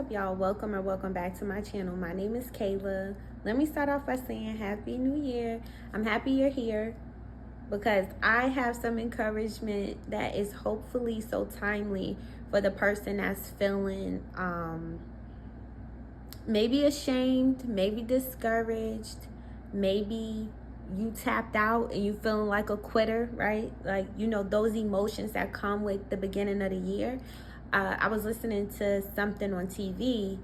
up, y'all? Welcome or welcome back to my channel. My name is Kaela. Let me start off by saying Happy New Year. I'm happy you're here because I have some encouragement that is hopefully so timely for the person that's feeling maybe ashamed, maybe discouraged, maybe you tapped out and you feeling like a quitter, right? Like, you know, those emotions that come with the beginning of the year. I was listening to something on TV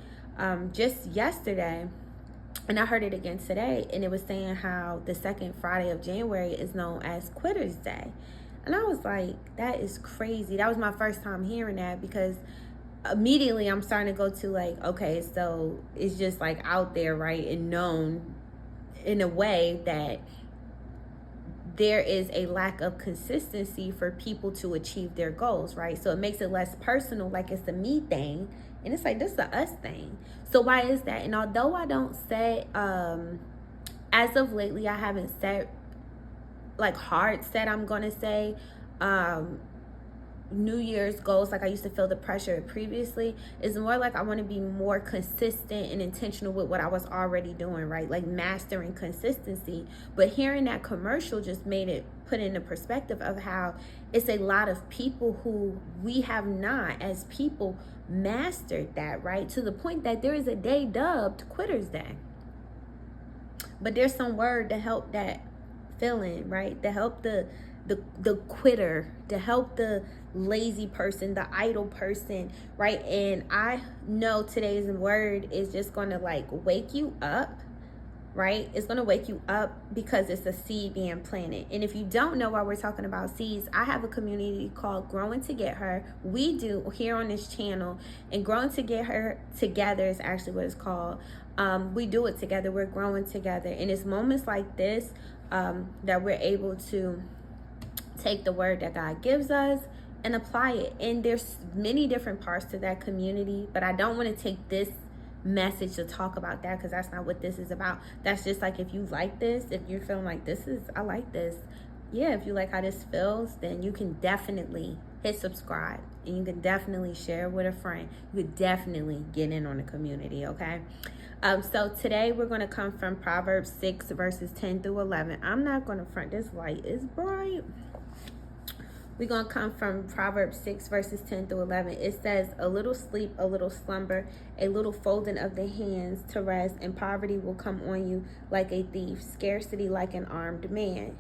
just yesterday, and I heard it again today, and it was saying how the second Friday of January is known as Quitter's Day. And I was like, that is crazy. That was my first time hearing that, because immediately I'm starting to go to like, okay, so it's just like out there, right, and known in a way that there is a lack of consistency for people to achieve their goals, right? So it makes it less personal, like it's a me thing, and it's like, this is a us thing. So why is that? And although I don't say, as of lately, I haven't said, like hard said I'm gonna say, New Year's goals like I used to feel the pressure previously. Is more like I want to be more consistent and intentional with what I was already doing, right? Like mastering consistency. But hearing that commercial just made it put into perspective of how it's a lot of people who we have not as people mastered that, right? To the point that there is a day dubbed Quitter's Day. But there's some word to help that feeling, right? To help the quitter, to help the lazy person, the idle person, right? And I know today's word is just going to like wake you up, right? It's going to wake you up because it's a seed being planted. And if you don't know why we're talking about seeds, I have a community called Growing to Get Her. We do here on this channel, and Growing to Get Her together is actually what it's called. We do it together. We're growing together. And it's moments like this that we're able to take the word that God gives us and apply it. And there's many different parts to that community, but I don't want to take this message to talk about that, because that's not what this is about. That's just like, if you like this, if you're feeling like I like this, yeah, if you like how this feels, then you can definitely hit subscribe, and you can definitely share with a friend. You could definitely get in on the community, okay? So today we're going to come from Proverbs 6 verses 10 through 11. I'm not going to front, this light is bright. We're going to come from Proverbs 6 verses 10 through 11. It says, a little sleep, a little slumber, a little folding of the hands to rest, and poverty will come on you like a thief, scarcity like an armed man.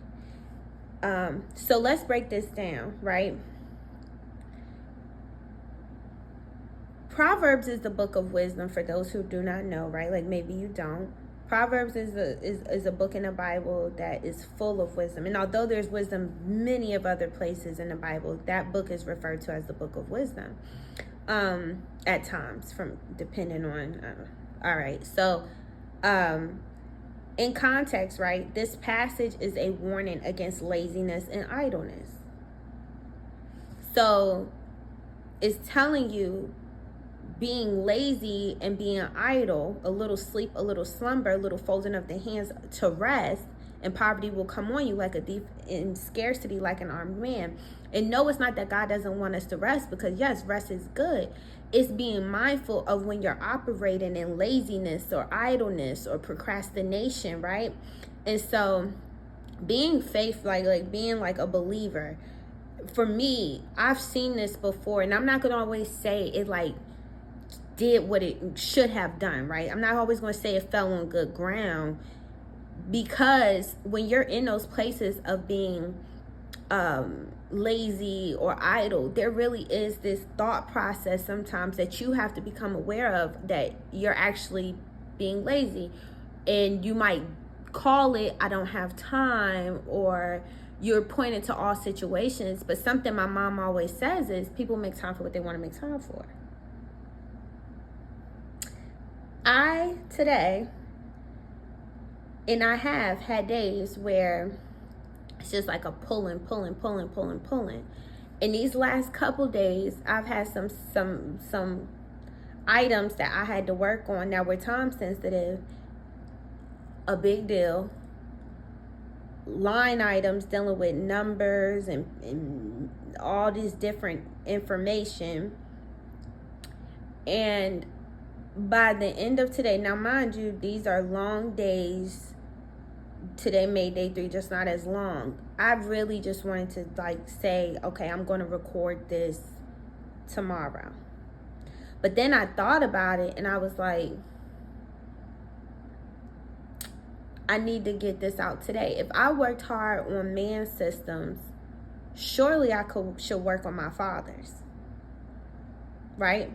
So let's break this down, right? Proverbs is the book of wisdom for those who do not know, right? Like maybe you don't. Proverbs is a book in the Bible that is full of wisdom. And although there's wisdom many of other places in the Bible, that book is referred to as the book of wisdom at times, from depending on, all right. So in context, right, this passage is a warning against laziness and idleness. So it's telling you, being lazy and being idle, a little sleep, a little slumber, a little folding of the hands to rest, and poverty will come on you like a thief, in scarcity like an armed man. And no, it's not that God doesn't want us to rest, because yes, rest is good. It's being mindful of when you're operating in laziness or idleness or procrastination, right? And so being faith, like being like a believer, for me, I've seen this before, and I'm not gonna always say it like did what it should have done, right? I'm not always going to say it fell on good ground, because when you're in those places of being lazy or idle, there really is this thought process sometimes that you have to become aware of, that you're actually being lazy. And you might call it, I don't have time, or you're pointing to all situations. But something my mom always says is, people make time for what they want to make time for. Today, and I have had days where it's just like a pulling. And these last couple days, I've had some items that I had to work on that were time sensitive, a big deal. Line items dealing with numbers and all these different information. And by the end of today, now mind you, these are long days. Today made day 3 just not as long. I really just wanted to like say, okay, I'm going to record this tomorrow. But then I thought about it and I was like, I need to get this out today. If I worked hard on man's systems, surely I should work on my father's, right?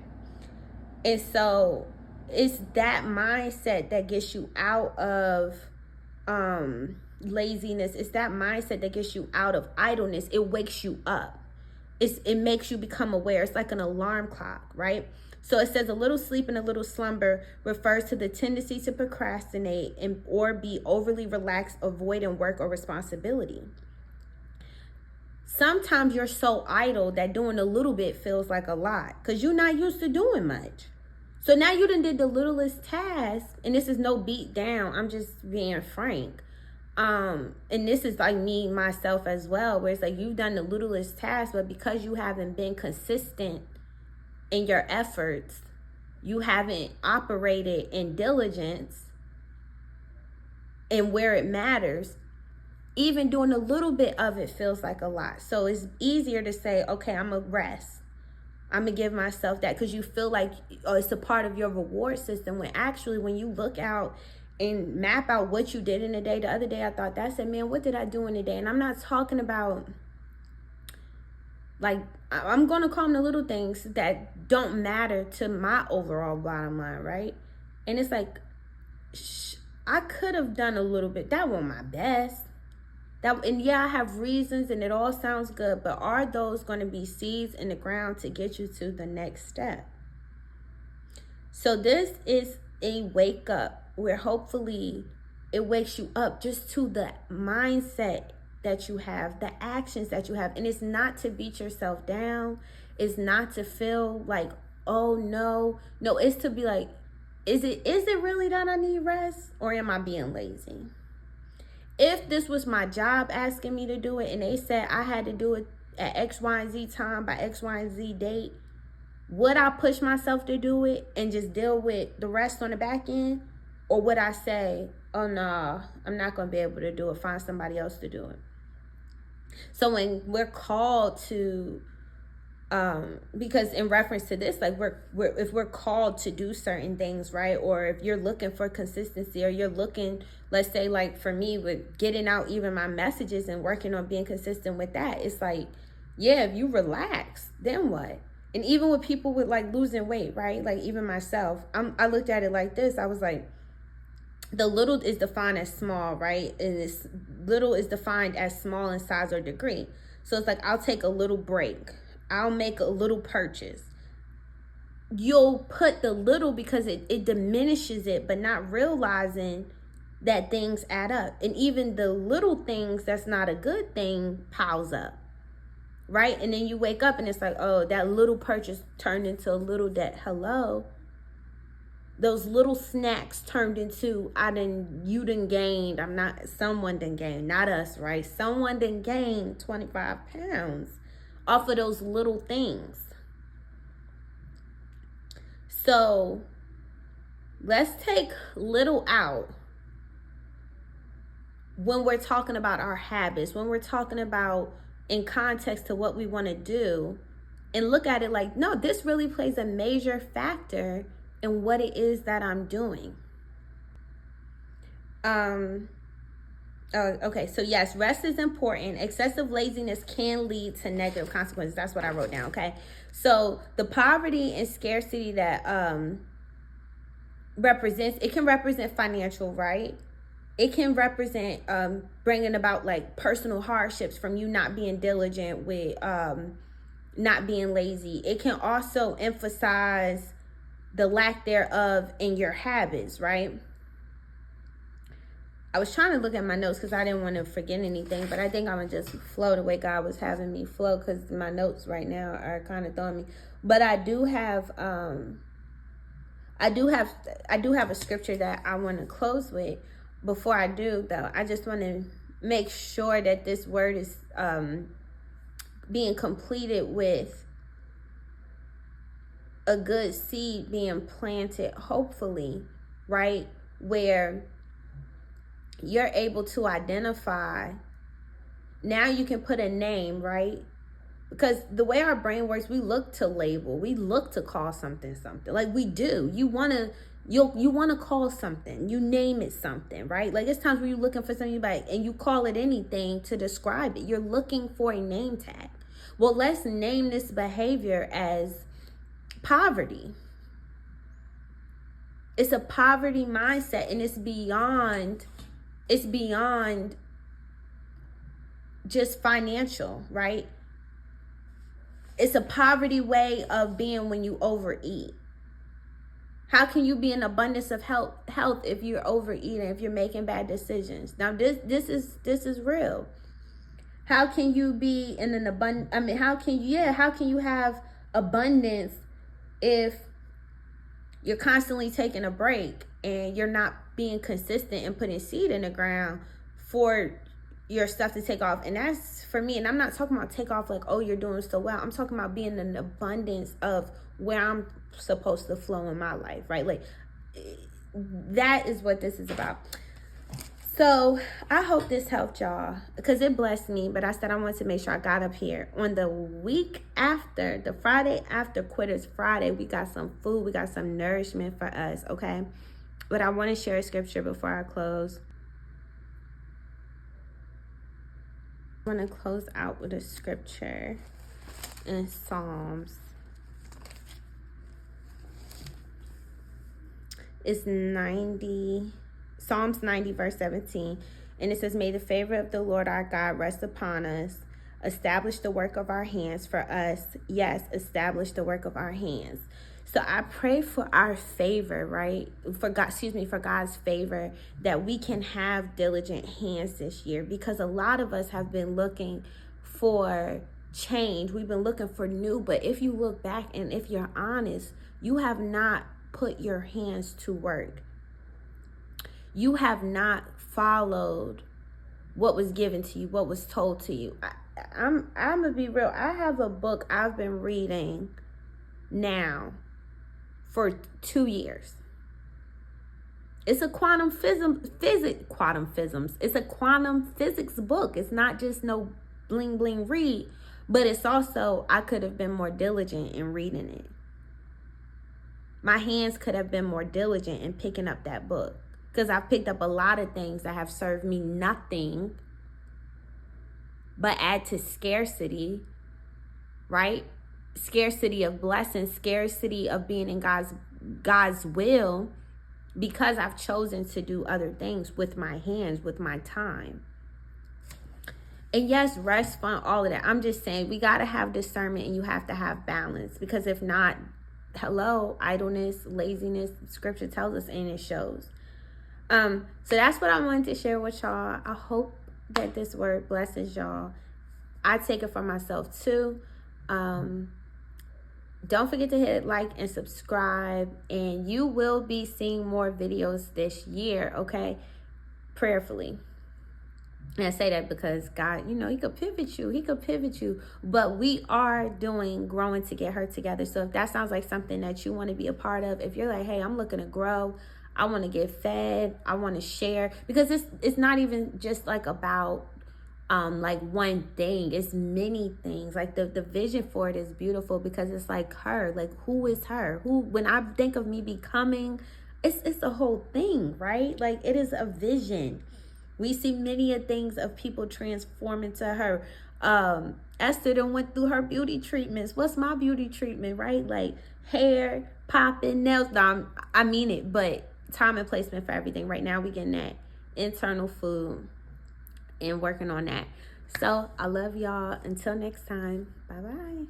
And so it's that mindset that gets you out of laziness. It's that mindset that gets you out of idleness. It wakes you up. It makes you become aware. It's like an alarm clock, right? So it says a little sleep and a little slumber refers to the tendency to procrastinate or be overly relaxed, avoiding work or responsibility. Sometimes you're so idle that doing a little bit feels like a lot because you're not used to doing much. So now you done did the littlest task, and this is no beat down. I'm just being frank. And this is like me, myself as well, where it's like you've done the littlest task, but because you haven't been consistent in your efforts, you haven't operated in diligence and where it matters, even doing a little bit of it feels like a lot. So it's easier to say, okay, I'm gonna rest. I'm gonna give myself that, because you feel like it's a part of your reward system, when actually when you look out and map out what you did in a day. The other day I thought that, I said, man, what did I do in a day? And I'm not talking about, like, I'm going to call them the little things that don't matter to my overall bottom line, right? And it's like, I could have done a little bit. That wasn't my best. And yeah, I have reasons and it all sounds good, but are those going to be seeds in the ground to get you to the next step? So this is a wake up, where hopefully it wakes you up just to the mindset that you have, the actions that you have. And it's not to beat yourself down. It's not to feel like, oh no. No, it's to be like, is it really that I need rest, or am I being lazy? If this was my job asking me to do it and they said I had to do it at X, Y, and Z time by X, Y, and Z date, would I push myself to do it and just deal with the rest on the back end? Or would I say, oh no, I'm not going to be able to do it, find somebody else to do it? So when we're called to, because in reference to this, like if we're called to do certain things, right? Or if you're looking for consistency, or you're looking, let's say like for me with getting out even my messages and working on being consistent with that, it's like, yeah, if you relax, then what? And even with people with like losing weight, right? Like even myself, I looked at it like this. I was like, the little is defined as small, right? And this little is defined as small in size or degree. So it's like, I'll take a little break. I'll make a little purchase. You'll put the little because it diminishes it, but not realizing that things add up. And even the little things that's not a good thing piles up, right? And then you wake up and it's like, oh, that little purchase turned into a little debt. Hello. Those little snacks turned into, you done gained, someone done gained, not us, right? Someone done gained 25 pounds off of those little things. So let's take little out when we're talking about our habits, when we're talking about in context to what we want to do, and look at it like, no, this really plays a major factor in what it is that I'm doing. Okay, so yes, rest is important. Excessive laziness can lead to negative consequences. That's what I wrote down, okay? So the poverty and scarcity that it can represent financial, right? It can represent bringing about like personal hardships from you not being diligent with not being lazy. It can also emphasize the lack thereof in your habits, right? I was trying to look at my notes because I didn't want to forget anything, but I think I'm gonna just flow the way God was having me flow, because my notes right now are kind of throwing me. But I do have a scripture that I want to close with. Before I do, though, I just want to make sure that this word is being completed with a good seed being planted, hopefully, right? Where you're able to identify, now you can put a name, right? Because the way our brain works, we look to label, we look to call something something. Like we do. You wanna call something, you name it something, right? Like it's times where you're looking for something back and you call it anything to describe it. You're looking for a name tag. Well, let's name this behavior as poverty. It's a poverty mindset, and it's beyond just financial, right? It's a poverty way of being when you overeat. How can you be in abundance of health if you're overeating, if you're making bad decisions? Now this is real. How can you be in an abundant, how can you have abundance if you're constantly taking a break and you're not being consistent and putting seed in the ground for your stuff to take off? And that's for me. And I'm not talking about take off like, oh, you're doing so well. I'm talking about being in an abundance of where I'm supposed to flow in my life, right? Like that is what this is about. So I hope this helped y'all, because it blessed me. But I said I wanted to make sure I got up here on the week after, the Friday after Quitters Friday. We got some food, we got some nourishment for us, okay? But I want to share a scripture before I close. I want to close out with a scripture in Psalms. It's Psalms 90 verse 17, and it says, may the favor of the Lord our God rest upon us, establish the work of our hands for us. Yes, establish the work of our hands. So I pray for our favor, right? For God's favor, that we can have diligent hands this year, because a lot of us have been looking for change. We've been looking for new, but if you look back and if you're honest, you have not put your hands to work. You have not followed what was given to you, what was told to you. I'm gonna be real. I have a book I've been reading now for 2 years. It's a quantum physics. It's a quantum physics book. It's not just no bling bling read, but it's also, I could have been more diligent in reading it. My hands could have been more diligent in picking up that book, because I've picked up a lot of things that have served me nothing but add to scarcity, right? Scarcity of blessings, scarcity of being in God's will, because I've chosen to do other things with my hands, with my time. And yes, rest, fun, all of that. I'm just saying we got to have discernment, and you have to have balance, because if not, hello, idleness, laziness, scripture tells us, and it shows. So that's what I wanted to share with y'all. I hope that this word blesses y'all. I take it for myself too. Don't forget to hit like and subscribe, and you will be seeing more videos this year, okay? Prayerfully. And I say that because God, he could pivot you. But we are doing Growing to Get Her Together. So if that sounds like something that you want to be a part of, if you're like, hey, I'm looking to grow, I want to get fed, I want to share, because it's not even just like about like one thing. It's many things. Like the vision for it is beautiful, because it's like her, like who is her? Who, when I think of me becoming, it's a whole thing, right? Like it is a vision. We see many of things of people transform into her. Esther done went through her beauty treatments. What's my beauty treatment, right? Like hair, popping, nails. No, I mean it, but time and placement for everything. Right now we getting that internal food and working on that. So I love y'all. Until next time. Bye-bye.